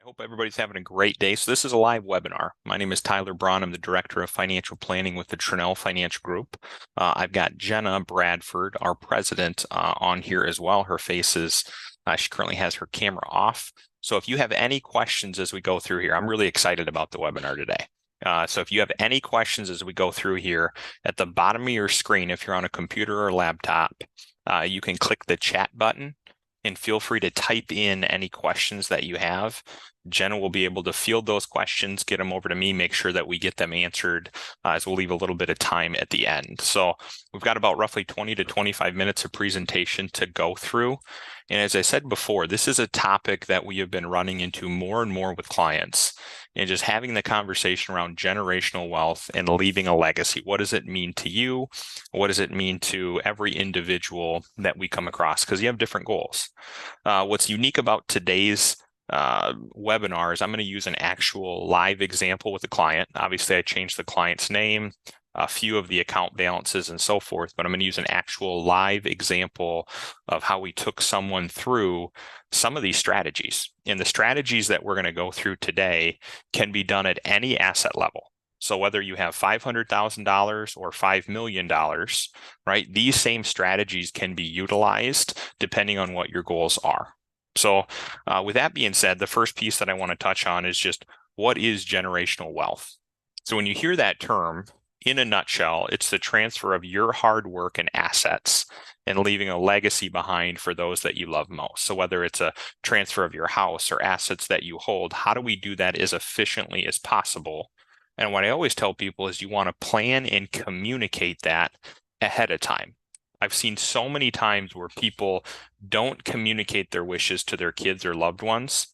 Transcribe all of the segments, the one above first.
Hope everybody's having a great day. So this is a live webinar. My name is Tyler Braun. I'm the Director of Financial Planning with the Tranel Financial Group. I've got Jenna Bradford, our president, on here as well. Her face is, she currently has her camera off. So if you have any questions as we go through here, I'm really excited about the webinar today. So if you have any questions as we go through here, at the bottom of your screen, if you're on a computer or laptop, you can click the chat button and feel free to type in any questions that you have. Jenna will be able to field those questions, get them over to me, make sure that we get them answered, as we'll leave a little bit of time at the end. So we've got about roughly 20 to 25 minutes of presentation to go through. And as I said before, this is a topic that we have been running into more and more with clients, and just having the conversation around generational wealth and leaving a legacy. What does it mean to you? What does it mean to every individual that we come across? Because you have different goals. What's unique about today's webinar is I'm going to use an actual live example with a client. Obviously, I changed the client's name, a few of the account balances and so forth, but I'm going to use an actual live example of how we took someone through some of these strategies. And the strategies that we're going to go through today can be done at any asset level. So whether you have $500,000 or $5 million, right, these same strategies can be utilized depending on what your goals are. So with that being said, the first piece that I want to touch on is just what is generational wealth? So when you hear that term, in a nutshell, it's the transfer of your hard work and assets and leaving a legacy behind for those that you love most. So whether it's a transfer of your house or assets that you hold, how do we do that as efficiently as possible? And what I always tell people is you want to plan and communicate that ahead of time. I've seen so many times where people don't communicate their wishes to their kids or loved ones.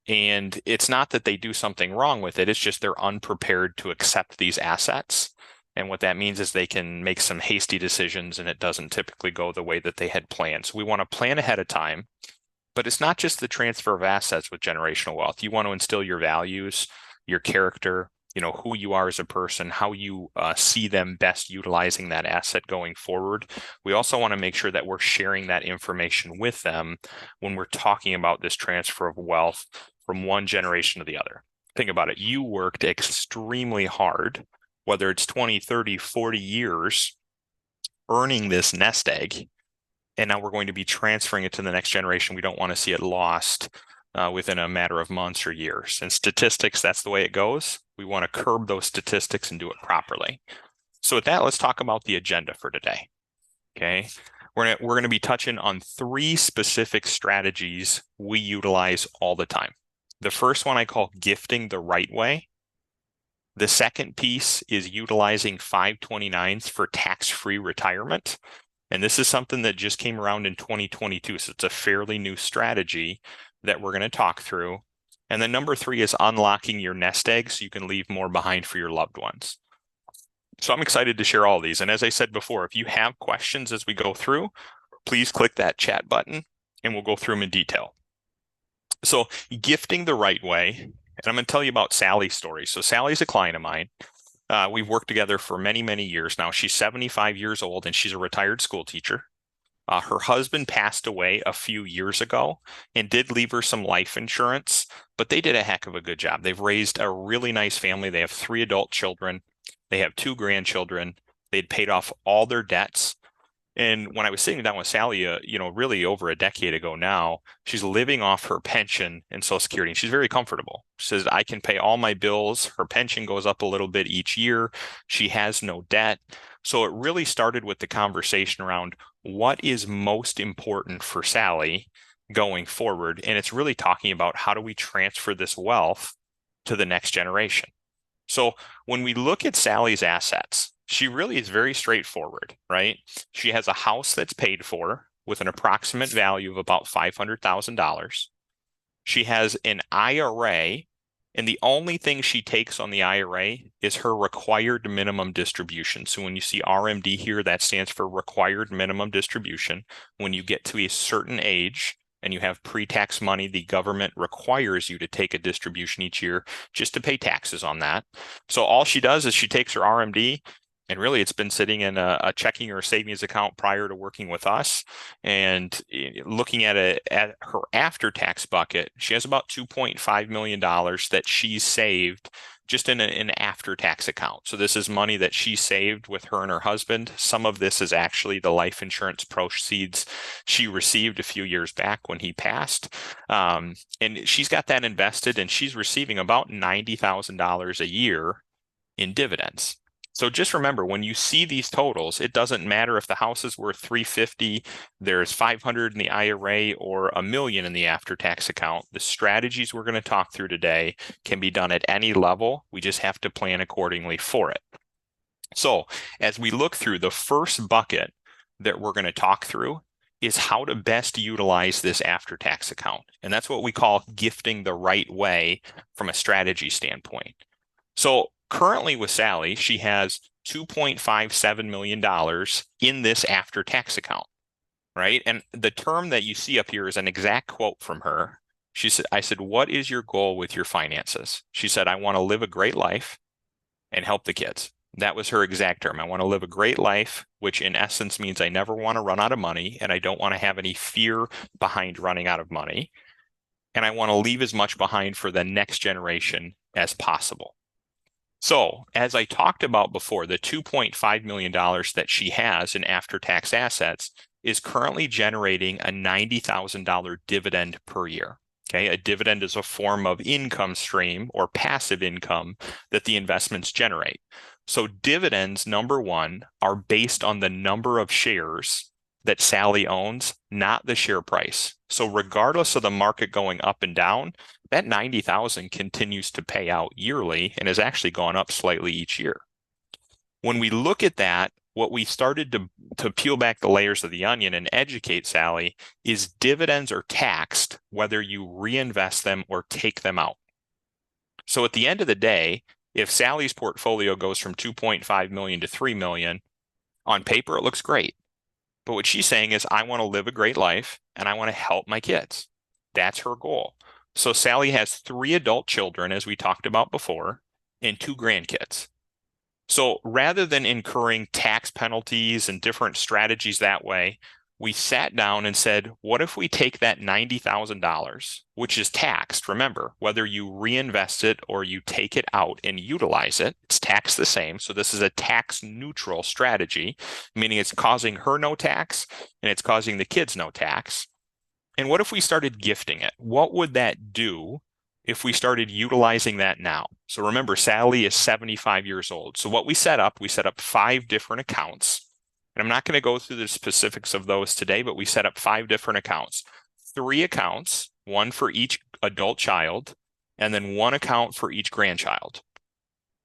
And it's not that they do something wrong with it. It's just they're unprepared to accept these assets. And what that means is they can make some hasty decisions and it doesn't typically go the way that they had planned. So we want to plan ahead of time. But it's not just the transfer of assets with generational wealth. You want to instill your values, your character, who you are as a person, how you see them best utilizing that asset going forward. We also want to make sure that we're sharing that information with them when we're talking about this transfer of wealth from one generation to the other. Think about it. You worked extremely hard, whether it's 20, 30, 40 years, earning this nest egg, and now we're going to be transferring it to the next generation. We don't want to see it lost within a matter of months or years. And statistics, that's the way it goes. We want to curb those statistics and do it properly. So with that, let's talk about the agenda for today. Okay, we're going to be touching on 3 specific strategies we utilize all the time. The first one I call gifting the right way. The second piece is utilizing 529s for tax-free retirement. And this is something that just came around in 2022. So it's a fairly new strategy that we're going to talk through. And then number 3 is unlocking your nest egg so you can leave more behind for your loved ones. So I'm excited to share all these. And as I said before, if you have questions as we go through, please click that chat button and we'll go through them in detail. So gifting the right way, and I'm going to tell you about Sally's story. So Sally's a client of mine. We've worked together for many, many years now. She's 75 years old and she's a retired school teacher. Her husband passed away a few years ago and did leave her some life insurance, but they did a heck of a good job. They've raised a really nice family. They have 3 adult children. They have 2 grandchildren. They'd paid off all their debts. And when I was sitting down with Sally, really over a decade ago now, she's living off her pension and Social Security. And she's very comfortable. She says, I can pay all my bills. Her pension goes up a little bit each year. She has no debt. So it really started with the conversation around what is most important for Sally going forward. And it's really talking about how do we transfer this wealth to the next generation. So when we look at Sally's assets, she really is very straightforward, right? She has a house that's paid for with an approximate value of about $500,000. She has an IRA, and the only thing she takes on the IRA is her required minimum distribution. So when you see RMD here, that stands for required minimum distribution. When you get to a certain age and you have pre-tax money, the government requires you to take a distribution each year just to pay taxes on that. So all she does is she takes her RMD, And really, it's been sitting in a checking or savings account prior to working with us. And looking at her after-tax bucket, she has about $2.5 million that she's saved just in an after-tax account. So this is money that she saved with her and her husband. Some of this is actually the life insurance proceeds she received a few years back when he passed. And she's got that invested, and she's receiving about $90,000 a year in dividends. So just remember, when you see these totals, it doesn't matter if the house is worth $350, there's $500 in the IRA, or $1 million in the after-tax account. The strategies we're going to talk through today can be done at any level. We just have to plan accordingly for it. So as we look through, the first bucket that we're going to talk through is how to best utilize this after-tax account. And that's what we call gifting the right way from a strategy standpoint. So currently with Sally, she has $2.57 million in this after-tax account, right? And the term that you see up here is an exact quote from her. I said, what is your goal with your finances? She said, I want to live a great life and help the kids. That was her exact term. I want to live a great life, which in essence means I never want to run out of money, and I don't want to have any fear behind running out of money. And I want to leave as much behind for the next generation as possible. So as I talked about before, the $2.5 million that she has in after-tax assets is currently generating a $90,000 dividend per year. Okay, a dividend is a form of income stream or passive income that the investments generate. So dividends, number one, are based on the number of shares that Sally owns, not the share price. So regardless of the market going up and down, that $90,000 continues to pay out yearly and has actually gone up slightly each year. When we look at that, what we started to peel back the layers of the onion and educate Sally is dividends are taxed whether you reinvest them or take them out. So at the end of the day, if Sally's portfolio goes from 2.5 million to 3 million, on paper it looks great. But what she's saying is, I want to live a great life and I want to help my kids. That's her goal. So Sally has 3 adult children, as we talked about before, and 2 grandkids. So rather than incurring tax penalties and different strategies that way, we sat down and said, what if we take that $90,000, which is taxed? Remember, whether you reinvest it or you take it out and utilize it, it's taxed the same. So this is a tax neutral strategy, meaning it's causing her no tax and it's causing the kids no tax. And what if we started gifting it? What would that do if we started utilizing that now? So remember, Sally is 75 years old. So what we set up 5 different accounts. And I'm not going to go through the specifics of those today, but we set up 5 different accounts. 3 accounts, 1 for each adult child, and then 1 account for each grandchild.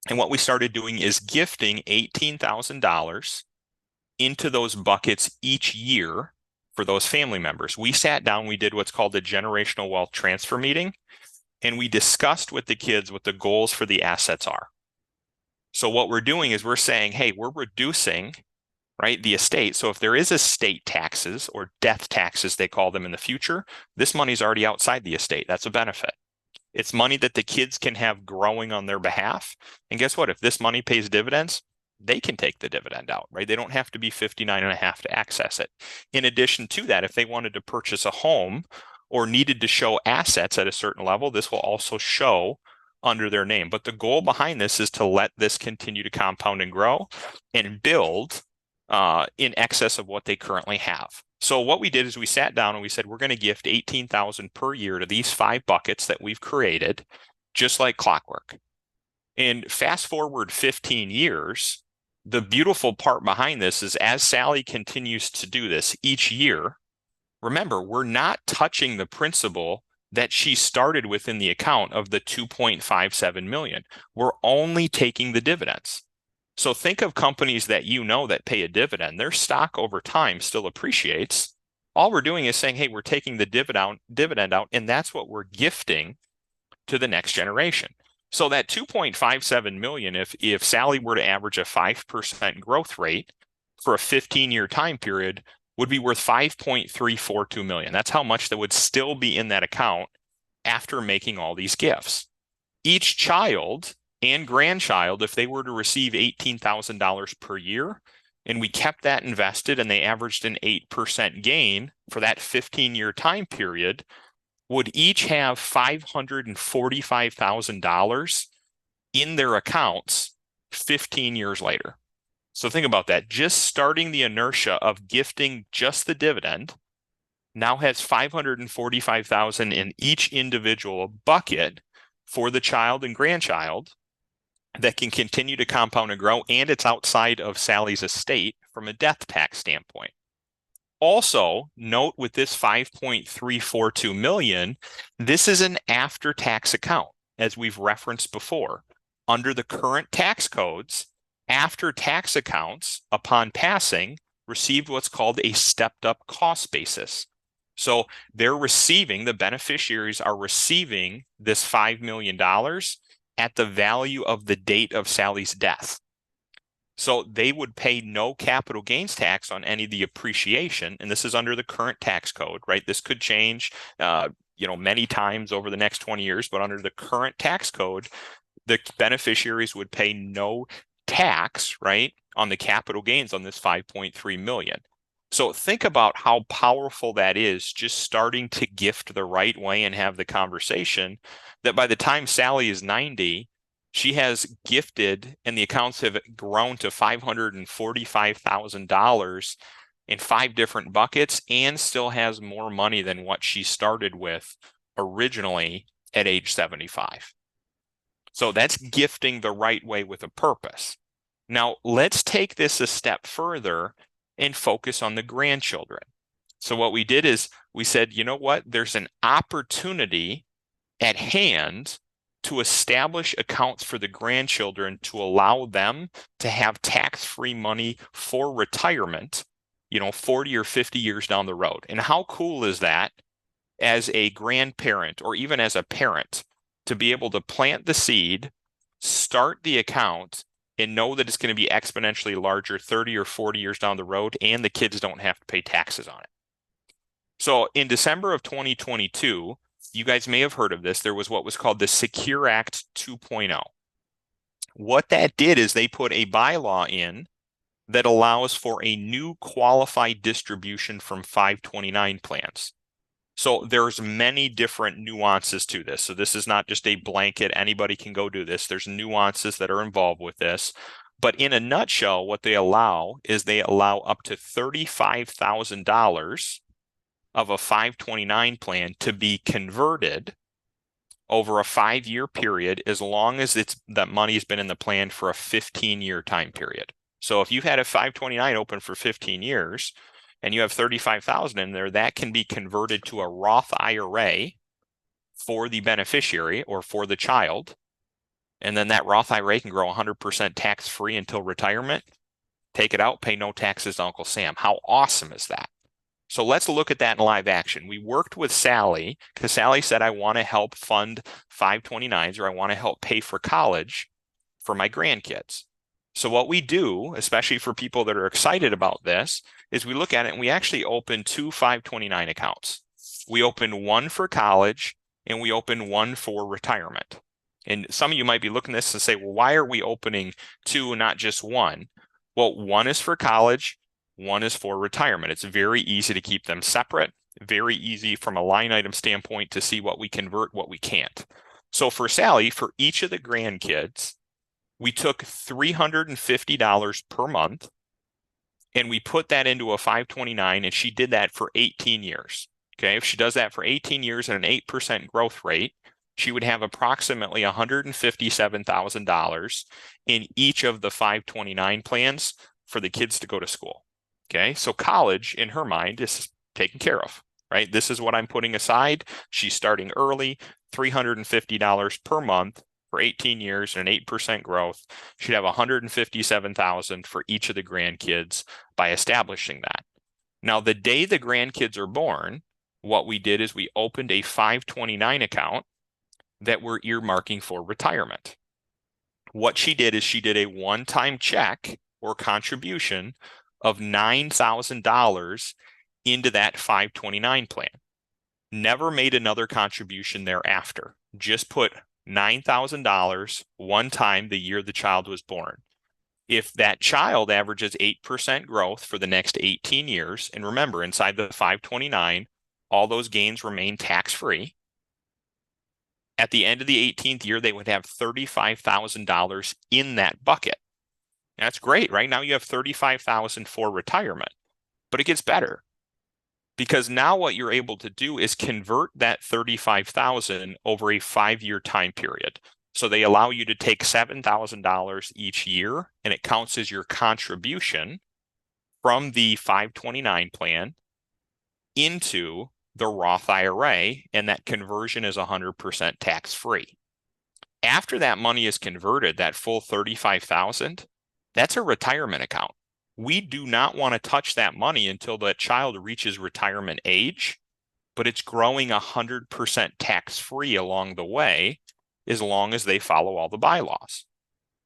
And what we started doing is gifting $18,000 into those buckets each year for those family members. We sat down, we did what's called a generational wealth transfer meeting, and we discussed with the kids what the goals for the assets are. So what we're doing is we're saying, hey, we're reducing, right, the estate. So if there is estate taxes or death taxes, they call them in the future, this money's already outside the estate. That's a benefit. It's money that the kids can have growing on their behalf. And guess what? If this money pays dividends, they can take the dividend out, right? They don't have to be 59 and a half to access it. In addition to that, if they wanted to purchase a home or needed to show assets at a certain level, this will also show under their name. But the goal behind this is to let this continue to compound and grow and build in excess of what they currently have. So what we did is we sat down and we said, we're going to gift $18,000 per year to these 5 buckets that we've created, just like clockwork. And fast forward 15 years, the beautiful part behind this is as Sally continues to do this each year, remember, we're not touching the principal that she started within the account of the 2.57 million. We're only taking the dividends. So think of companies that that pay a dividend. Their stock over time still appreciates. All we're doing is saying, hey, we're taking the dividend out, and that's what we're gifting to the next generation. So that 2.57 million, if Sally were to average a 5% growth rate for a 15-year time period, would be worth $5.342 million. That's how much that would still be in that account after making all these gifts. Each child and grandchild, if they were to receive $18,000 per year, and we kept that invested and they averaged an 8% gain for that 15-year time period, would each have $545,000 in their accounts 15 years later. So think about that. Just starting the inertia of gifting just the dividend now has $545,000 in each individual bucket for the child and grandchild that can continue to compound and grow, and it's outside of Sally's estate from a death tax standpoint. Also, note with this $5.342 million, this is an after-tax account, as we've referenced before. Under the current tax codes, after-tax accounts, upon passing, received what's called a stepped-up cost basis. So they're receiving, the beneficiaries are receiving this $5 million at the value of the date of Sally's death. So they would pay no capital gains tax on any of the appreciation, and this is under the current tax code, right? This could change, many times over the next 20 years, but under the current tax code, the beneficiaries would pay no tax, right, on the capital gains on this $5.3 million. So think about how powerful that is, just starting to gift the right way and have the conversation that by the time Sally is 90, she has gifted and the accounts have grown to $545,000 in 5 different buckets and still has more money than what she started with originally at age 75. So that's gifting the right way with a purpose. Now, let's take this a step further and focus on the grandchildren. So what we did is we said, you know what? There's an opportunity at hand to establish accounts for the grandchildren to allow them to have tax-free money for retirement, 40 or 50 years down the road. And how cool is that as a grandparent or even as a parent to be able to plant the seed, start the account, and know that it's going to be exponentially larger 30 or 40 years down the road, and the kids don't have to pay taxes on it. So in December of 2022, you guys may have heard of this, there was what was called the Secure Act 2.0. What that did is they put a bylaw in that allows for a new qualified distribution from 529 plans. So there's many different nuances to this. So this is not just a blanket, anybody can go do this. There's nuances that are involved with this. But in a nutshell, what they allow is they allow up to $35,000 of a 529 plan to be converted over a 5-year period, as long as that money's been in the plan for a 15-year time period. So if you've had a 529 open for 15 years, and you have 35,000 in there, that can be converted to a Roth IRA for the beneficiary or for the child. And then that Roth IRA can grow 100% tax-free until retirement. Take it out, pay no taxes to Uncle Sam. How awesome is that? So let's look at that in live action. We worked with Sally because Sally said, I want to help fund 529s, or I want to help pay for college for my grandkids. So what we do, especially for people that are excited about this, is we look at it and we actually open 2 529 accounts. We open one for college and we open one for retirement. And some of you might be looking at this and say, well, why are we opening 2 and not just one? Well, one is for college, one is for retirement. It's very easy to keep them separate, very easy from a line item standpoint to see what we convert, what we can't. So for Sally, for each of the grandkids, we took $350 per month and we put that into a 529, and she did that for 18 years. Okay, if she does that for 18 years at an 8% growth rate, she would have approximately $157,000 in each of the 529 plans for the kids to go to school. Okay, so college in her mind is taken care of, right? This is what I'm putting aside. She's starting early, $350 per month for 18 years and an 8% growth. She'd have $157,000 for each of the grandkids by establishing that. Now, the day the grandkids are born, what we did is we opened a 529 account that we're earmarking for retirement. What she did is she did a one-time check or contribution of $9,000 into that 529 plan. Never made another contribution thereafter. Just put $9,000 one time the year the child was born. If that child averages 8% growth for the next 18 years, and remember, inside the 529, all those gains remain tax-free. At the end of the 18th year, they would have $35,000 in that bucket. That's great. Right now you have $35,000 for retirement, but it gets better because now what you're able to do is convert that $35,000 over a 5-year time period. So they allow you to take $7,000 each year, and it counts as your contribution from the 529 plan into the Roth IRA, and that conversion is 100% tax-free. After that money is converted, that full $35,000, that's a retirement account. We do not want to touch that money until that child reaches retirement age, but it's growing 100% tax-free along the way, as long as they follow all the bylaws.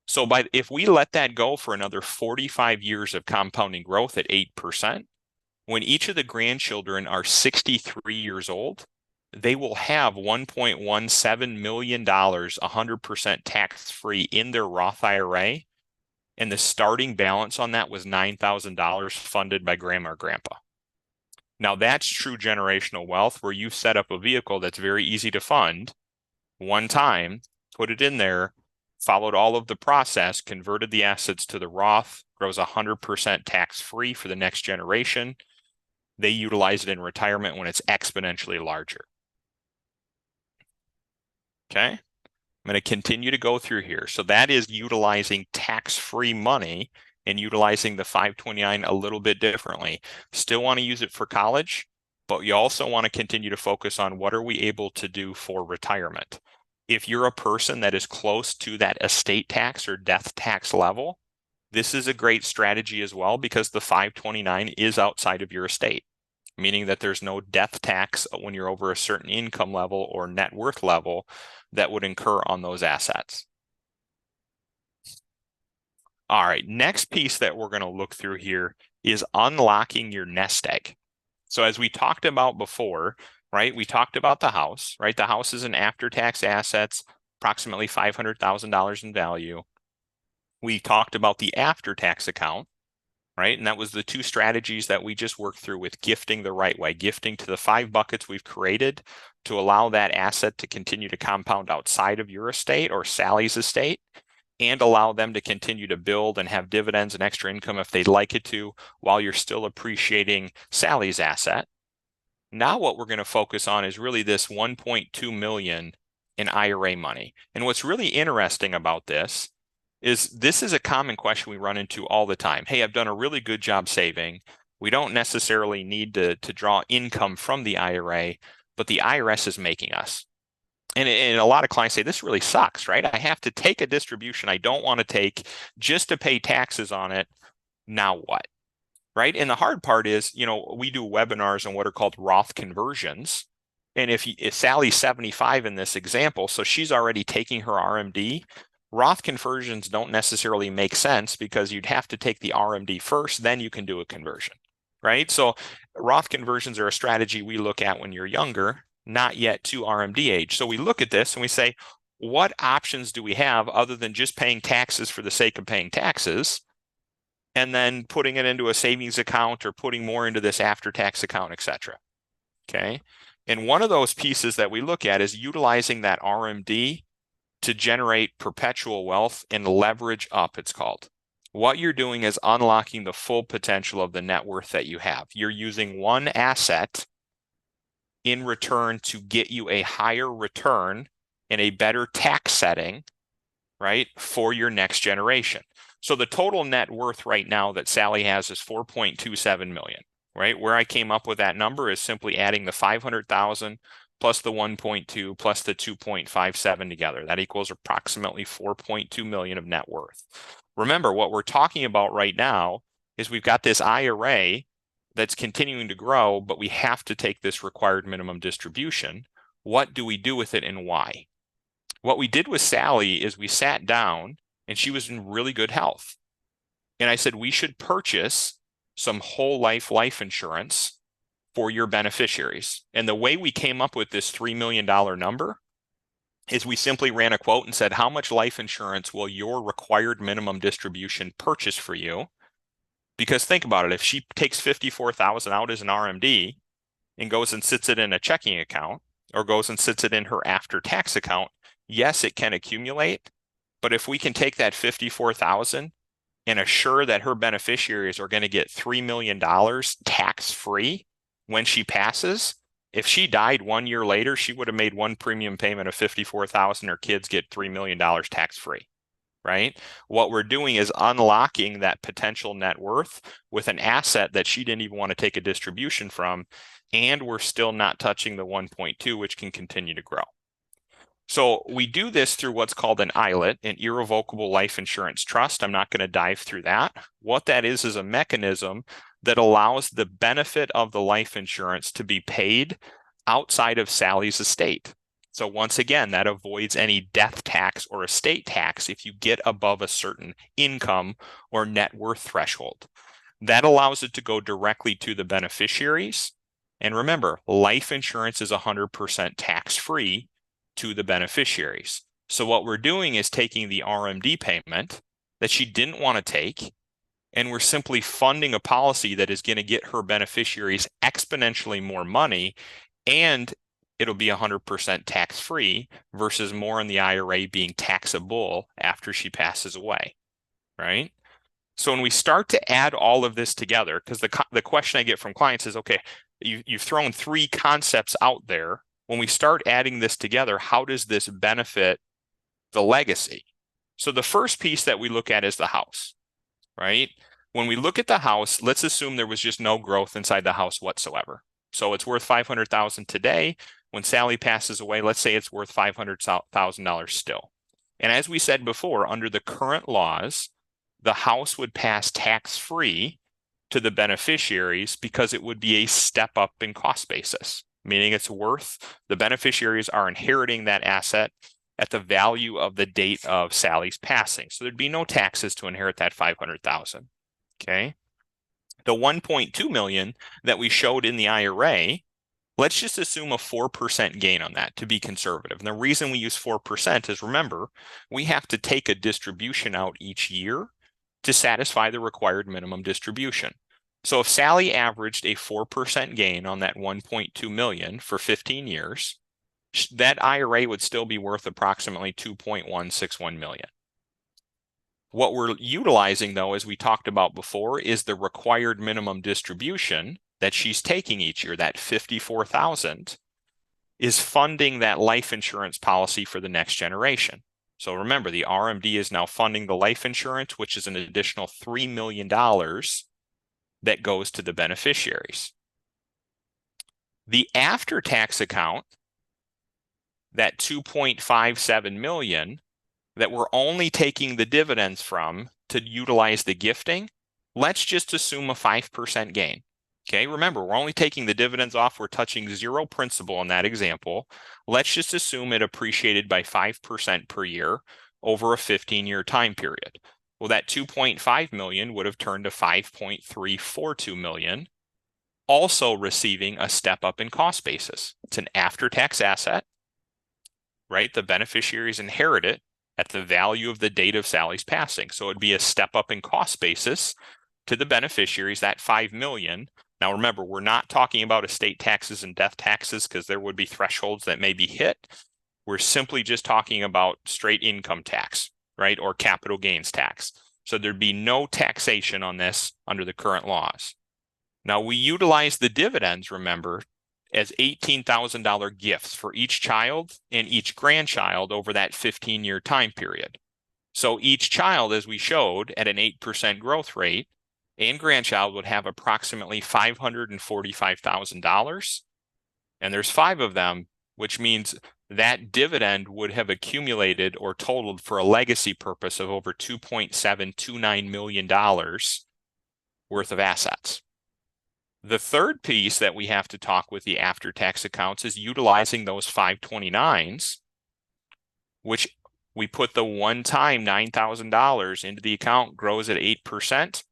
So if we let that go for another 45 years of compounding growth at 8%, when each of the grandchildren are 63 years old, they will have $1.17 million, 100% tax-free in their Roth IRA, and the starting balance on that was $9,000 funded by grandma or grandpa. Now that's true generational wealth, where you've set up a vehicle that's very easy to fund one time, put it in there, followed all of the process, converted the assets to the Roth, grows 100% tax-free for the next generation. They utilize it in retirement when it's exponentially larger. Okay, I'm going to continue to go through here. So that is utilizing tax-free money and utilizing the 529 a little bit differently. Still want to use it for college, but you also want to continue to focus on what are we able to do for retirement. If you're a person that is close to that estate tax or death tax level, this is a great strategy as well, because the 529 is outside of your estate, meaning that there's no death tax when you're over a certain income level or net worth level that would incur on those assets. All right, next piece that we're going to look through here is unlocking your nest egg. So as we talked about before, right, we talked about the house, right? The house is an after-tax assets, approximately $500,000 in value. We talked about the after-tax account, right? And that was the two strategies that we just worked through with gifting the right way, gifting to the 5 buckets we've created to allow that asset to continue to compound outside of your estate or Sally's estate, and allow them to continue to build and have dividends and extra income if they'd like it to, while you're still appreciating Sally's asset. Now what we're going to focus on is really this $1.2 million in IRA money. And what's really interesting about this is a common question we run into all the time. Hey, I've done a really good job saving. We don't necessarily need to draw income from the IRA, but the IRS is making us. And a lot of clients say, this really sucks, right? I have to take a distribution I don't want to take just to pay taxes on it. Now what? Right? And the hard part is, we do webinars on what are called Roth conversions. And if Sally's 75 in this example, so she's already taking her RMD, Roth conversions don't necessarily make sense because you'd have to take the RMD first, then you can do a conversion, right? So Roth conversions are a strategy we look at when you're younger, not yet to RMD age. So we look at this and we say, what options do we have other than just paying taxes for the sake of paying taxes, and then putting it into a savings account or putting more into this after-tax account, et cetera. Okay. And one of those pieces that we look at is utilizing that RMD to generate perpetual wealth and leverage up, it's called. What you're doing is unlocking the full potential of the net worth that you have. You're using one asset in return to get you a higher return and a better tax setting, right, for your next generation. So the total net worth right now that Sally has is $4.27 million, right? Where I came up with that number is simply adding the 500,000 plus the 1.2 plus the 2.57 together. That equals approximately 4.2 million of net worth. Remember, what we're talking about right now is we've got this IRA that's continuing to grow, but we have to take this required minimum distribution. What do we do with it and why? What we did with Sally is we sat down, and she was in really good health. And I said, we should purchase some whole life insurance for your beneficiaries. And the way we came up with this $3 million number is we simply ran a quote and said, how much life insurance will your required minimum distribution purchase for you? Because think about it, if she takes $54,000 out as an RMD and goes and sits it in a checking account or goes and sits it in her after-tax account, yes, it can accumulate. But if we can take that $54,000 and assure that her beneficiaries are going to get $3 million tax-free when she passes, if she died 1 year later, she would have made one premium payment of $54,000. Her kids get $3 million tax-free, right? What we're doing is unlocking that potential net worth with an asset that she didn't even want to take a distribution from, and we're still not touching the 1.2, which can continue to grow. So we do this through what's called an ILIT, an irrevocable life insurance trust. I'm not going to dive through that. What that is a mechanism that allows the benefit of the life insurance to be paid outside of Sally's estate. So once again, that avoids any death tax or estate tax if you get above a certain income or net worth threshold. That allows it to go directly to the beneficiaries. And remember, life insurance is 100% tax-free to the beneficiaries. So what we're doing is taking the RMD payment that she didn't want to take, and we're simply funding a policy that is going to get her beneficiaries exponentially more money, and it'll be 100% tax-free versus more in the IRA being taxable after she passes away, right? So when we start to add all of this together, because the question I get from clients is, okay, you've thrown three concepts out there. When we start adding this together, how does this benefit the legacy? So the first piece that we look at is the house, right? When we look at the house, let's assume there was just no growth inside the house whatsoever. So it's worth $500,000 today. When Sally passes away, let's say it's worth $500,000 still. And as we said before, under the current laws, the house would pass tax-free to the beneficiaries because it would be a step up in cost basis, meaning it's worth, the beneficiaries are inheriting that asset at the value of the date of Sally's passing. So there'd be no taxes to inherit that $500,000. Okay. The 1.2 million that we showed in the IRA, let's just assume a 4% gain on that to be conservative. And the reason we use 4% is, remember, we have to take a distribution out each year to satisfy the required minimum distribution. So if Sally averaged a 4% gain on that 1.2 million for 15 years, that IRA would still be worth approximately 2.161 million. What we're utilizing, though, as we talked about before, is the required minimum distribution that she's taking each year, that 54,000, is funding that life insurance policy for the next generation. So remember, the RMD is now funding the life insurance, which is an additional $3 million that goes to the beneficiaries. The after-tax account, that 2.57 million that we're only taking the dividends from to utilize the gifting, let's just assume a 5% gain. Okay, remember, we're only taking the dividends off. We're touching zero principal in that example. Let's just assume it appreciated by 5% per year over a 15-year time period. Well, that 2.5 million would have turned to 5.342 million, also receiving a step up in cost basis. It's an after-tax asset, right? The beneficiaries inherit it at the value of the date of Sally's passing. So it'd be a step up in cost basis to the beneficiaries, that 5 million. Now, remember, we're not talking about estate taxes and death taxes because there would be thresholds that may be hit. We're simply just talking about straight income tax, right? Or capital gains tax. So there'd be no taxation on this under the current laws. Now, we utilize the dividends, remember, as $18,000 gifts for each child and each grandchild over that 15-year time period. So each child, as we showed, at an 8% growth rate, and grandchild would have approximately $545,000. And there's 5 of them, which means that dividend would have accumulated or totaled for a legacy purpose of over $2.729 million worth of assets. The third piece that we have to talk with the after-tax accounts is utilizing those 529s, which we put the one-time $9,000 into the account, grows at 8%.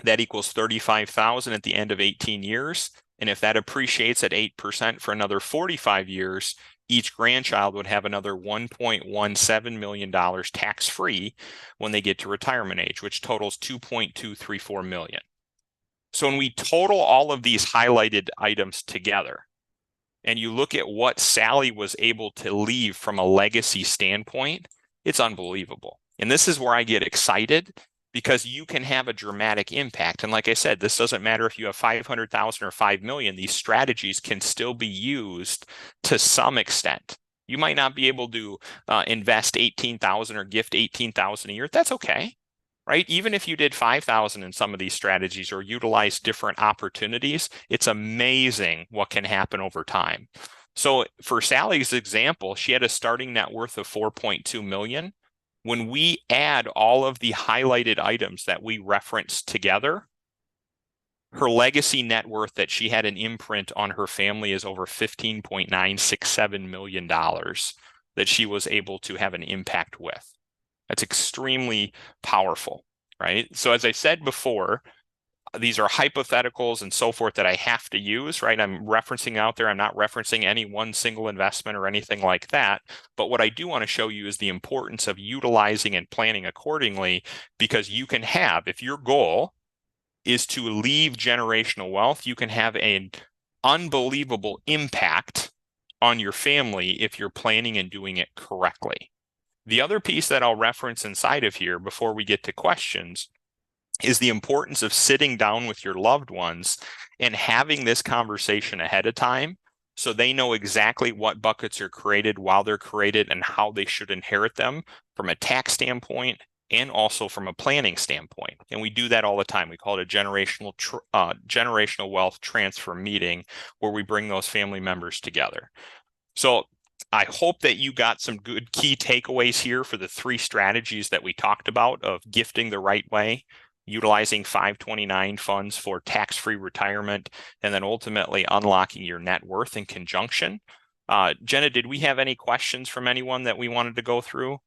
That equals $35,000 at the end of 18 years. And if that appreciates at 8% for another 45 years, each grandchild would have another $1.17 million tax-free when they get to retirement age, which totals $2.234 million. So when we total all of these highlighted items together, and you look at what Sally was able to leave from a legacy standpoint, it's unbelievable. And this is where I get excited, because you can have a dramatic impact. And like I said, this doesn't matter if you have 500,000 or 5 million, these strategies can still be used to some extent. You might not be able to invest 18,000 or gift 18,000 a year. That's okay, right? Even if you did 5,000 in some of these strategies or utilize different opportunities, it's amazing what can happen over time. So for Sally's example, she had a starting net worth of 4.2 million. When we add all of the highlighted items that we referenced together, her legacy net worth that she had an imprint on her family is over $15.967 million that she was able to have an impact with. That's extremely powerful, right? So as I said before, these are hypotheticals and so forth that I have to use, right? I'm referencing out there. I'm not referencing any one single investment or anything like that. But what I do want to show you is the importance of utilizing and planning accordingly, because you can have, if your goal is to leave generational wealth, you can have an unbelievable impact on your family if you're planning and doing it correctly. The other piece that I'll reference inside of here before we get to questions is the importance of sitting down with your loved ones and having this conversation ahead of time, so they know exactly what buckets are created, while they're created, and how they should inherit them from a tax standpoint and also from a planning standpoint. And we do that all the time. We call it a generational wealth transfer meeting, where we bring those family members together. So I hope that you got some good key takeaways here for the 3 strategies that we talked about of gifting the right way, utilizing 529 funds for tax-free retirement, and then ultimately unlocking your net worth in conjunction. Jenna, did we have any questions from anyone that we wanted to go through?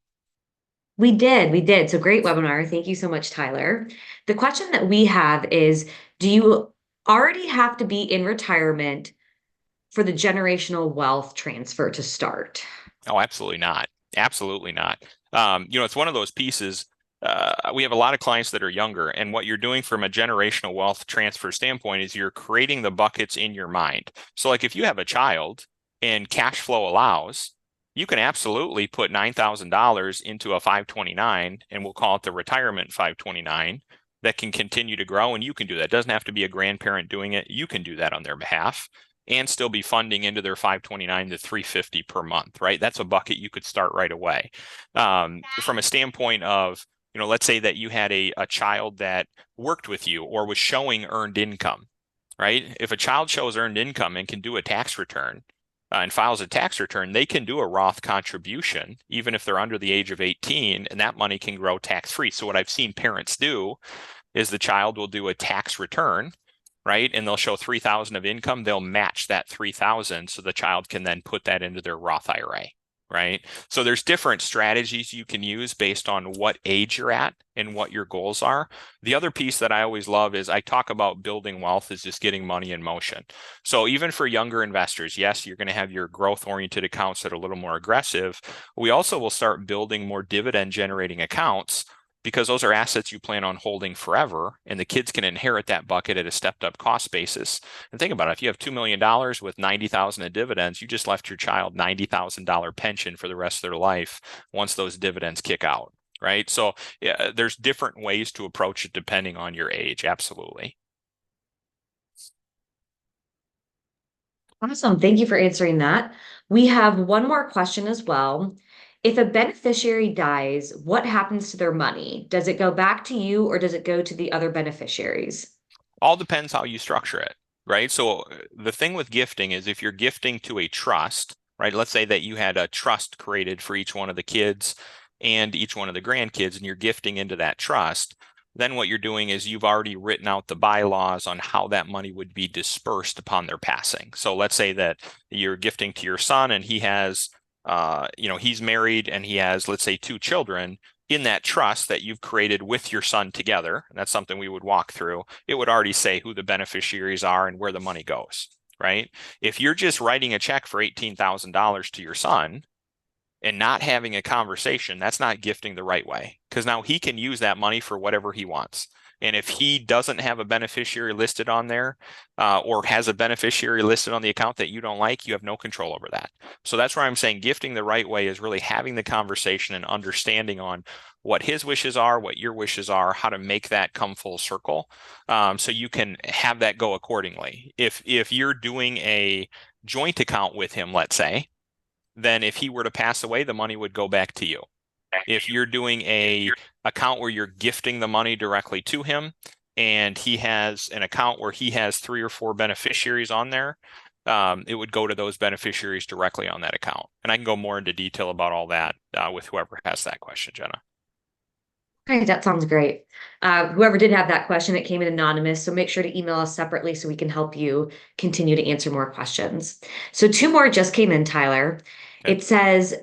We did. So great webinar. Thank you so much, Tyler. The question that we have is, do you already have to be in retirement for the generational wealth transfer to start? Oh, absolutely not. Absolutely not. It's one of those pieces. We have a lot of clients that are younger, and what you're doing from a generational wealth transfer standpoint is you're creating the buckets in your mind. So like if you have a child and cash flow allows, you can absolutely put $9,000 into a 529, and we'll call it the retirement 529, that can continue to grow. And you can do that. It doesn't have to be a grandparent doing it. You can do that on their behalf and still be funding into their 529 to 350 per month, right? That's a bucket you could start right away. From a standpoint of, let's say that you had a child that worked with you or was showing earned income, right? If a child shows earned income and can do a tax return and files a tax return, they can do a Roth contribution, even if they're under the age of 18, and that money can grow tax-free. So what I've seen parents do is the child will do a tax return, right? And they'll show 3,000 of income. They'll match that 3,000, so the child can then put that into their Roth IRA, right? So there's different strategies you can use based on what age you're at and what your goals are. The other piece that I always love is I talk about building wealth is just getting money in motion. So even for younger investors, yes, you're going to have your growth-oriented accounts that are a little more aggressive. We also will start building more dividend-generating accounts, because those are assets you plan on holding forever, and the kids can inherit that bucket at a stepped up cost basis. And think about it, if you have $2 million with 90,000 in dividends, you just left your child $90,000 pension for the rest of their life once those dividends kick out, right? So yeah, there's different ways to approach it depending on your age. Absolutely. Awesome. Thank you for answering that. We have one more question as well. If a beneficiary dies, what happens to their money? Does it go back to you, or does it go to the other beneficiaries? All depends how you structure it, right? So the thing with gifting is if you're gifting to a trust, right? Let's say that you had a trust created for each one of the kids and each one of the grandkids, and you're gifting into that trust. Then what you're doing is you've already written out the bylaws on how that money would be dispersed upon their passing. So let's say that you're gifting to your son, and he has, he's married and he has, let's say, 2 children. In that trust that you've created with your son together, and that's something we would walk through, it would already say who the beneficiaries are and where the money goes, right? If you're just writing a check for $18,000 to your son and not having a conversation, that's not gifting the right way, because now he can use that money for whatever he wants. And if he doesn't have a beneficiary listed on there, or has a beneficiary listed on the account that you don't like, you have no control over that. So that's where I'm saying gifting the right way is really having the conversation and understanding on what his wishes are, what your wishes are, how to make that come full circle, so you can have that go accordingly. If you're doing a joint account with him, let's say, then if he were to pass away, the money would go back to you. If you're doing a account where you're gifting the money directly to him, and he has an account where he has 3 or 4 beneficiaries on there, it would go to those beneficiaries directly on that account. And I can go more into detail about all that with whoever has that question, Jenna. Okay, that sounds great. Whoever did have that question, it came in anonymous, so make sure to email us separately so we can help you continue to answer more questions. So 2 more just came in, Tyler. Okay. It says,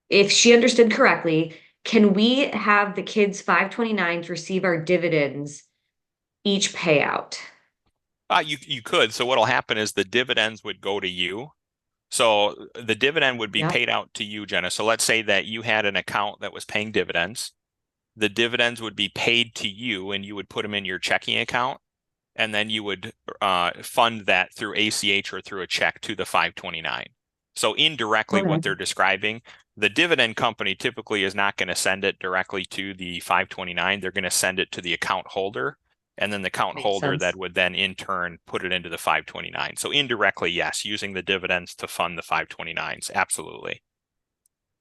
if she understood correctly, can we have the kids' 529s receive our dividends each payout? You could. So what'll happen is the dividends would go to you. So the dividend would be Yep. paid out to you, Jenna. So let's say that you had an account that was paying dividends. The dividends would be paid to you, and you would put them in your checking account, and then you would fund that through ACH or through a check to the 529. So indirectly, what they're Okay. describing, the dividend company typically is not going to send it directly to the 529. They're going to send it to the account holder, and then the account Makes holder that sense. would then in turn put it into the 529. So indirectly, yes, using the dividends to fund the 529s. Absolutely.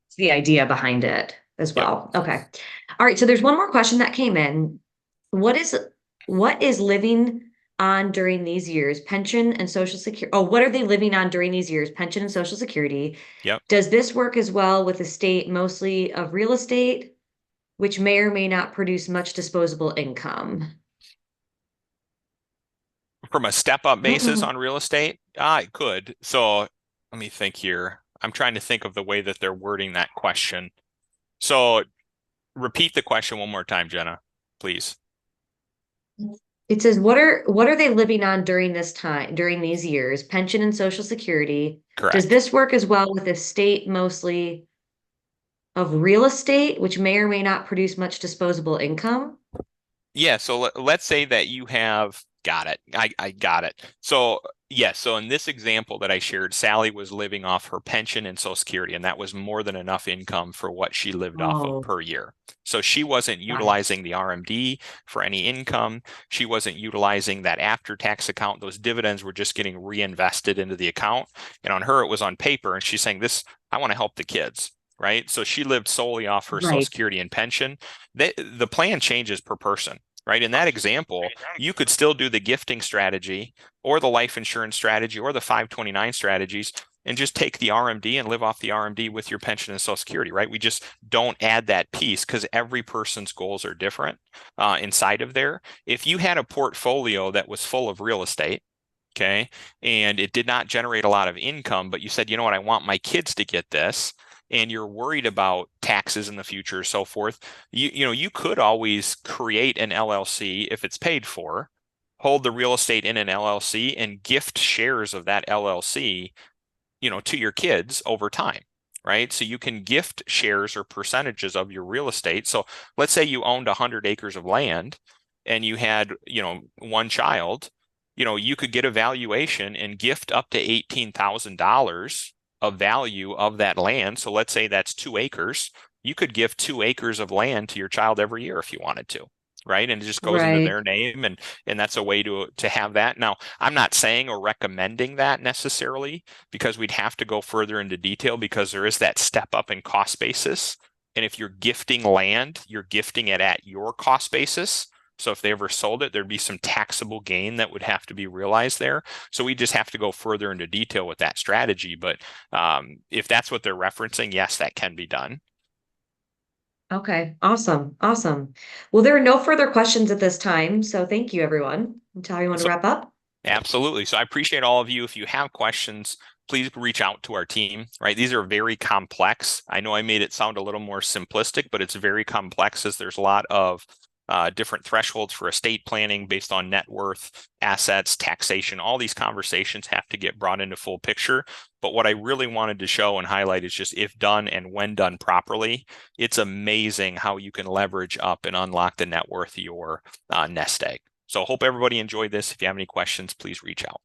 It's the idea behind it as Yep. well. Okay. All right. So there's one more question that came in. What is what is living on during these years? Pension and Social Security. Oh, what are they living on during these years? Pension and Social Security. Yep. Does this work as well with a state mostly of real estate, which may or may not produce much disposable income? From a step-up basis on real estate, it could. So let me think here. I'm trying to think of the way that they're wording that question. So repeat the question one more time, Jenna, please. It says, what are they living on during this time, during these years? Pension and Social Security. Does Correct. this work as well with a state mostly of real estate, which may or may not produce much disposable income? Yeah, so let's say that you have got it. I got it. So yes, so in this example that I shared, Sally was living off her pension and Social Security, and that was more than enough income for what she lived off of Oh, per year. So she wasn't got it. utilizing the RMD for any income. She wasn't utilizing that after-tax account. Those dividends were just getting reinvested into the account. And on her, it was on paper, and she's saying, "This, I want to help the kids." Right. So she lived solely off her Social Right. Security and pension. The plan changes per person. Right. In that example, you could still do the gifting strategy or the life insurance strategy or the 529 strategies and just take the RMD and live off the RMD with your pension and Social Security, right? We just don't add that piece because every person's goals are different inside of there. If you had a portfolio that was full of real estate, okay, and it did not generate a lot of income, but you said, you know what, I want my kids to get this, and you're worried about taxes in the future, so forth, you could always create an LLC if it's paid for, hold the real estate in an LLC, and gift shares of that LLC, to your kids over time. Right. So you can gift shares or percentages of your real estate. So let's say you owned 100 acres of land and you had, one child, you could get a valuation and gift up to $18,000 of value of that land. So let's say that's 2 acres. You could give 2 acres of land to your child every year if you wanted to. Right. And it just goes into Right. their name, and that's a way to have that. Now, I'm not saying or recommending that necessarily, because we'd have to go further into detail because there is that step up in cost basis. And if you're gifting land, you're gifting it at your cost basis. So if they ever sold it, there'd be some taxable gain that would have to be realized there. So we just have to go further into detail with that strategy. But if that's what they're referencing, yes, that can be done. Okay. Awesome. Awesome. Well, there are no further questions at this time. So thank you, everyone. Until you want to So wrap up? absolutely. So I appreciate all of you. If you have questions, please reach out to our team, right? These are very complex. I know I made it sound a little more simplistic, but it's very complex as there's a lot of different thresholds for estate planning based on net worth, assets, taxation. All these conversations have to get brought into full picture. But what I really wanted to show and highlight is just if done and when done properly, it's amazing how you can leverage up and unlock the net worth of your nest egg. So hope everybody enjoyed this. If you have any questions, please reach out.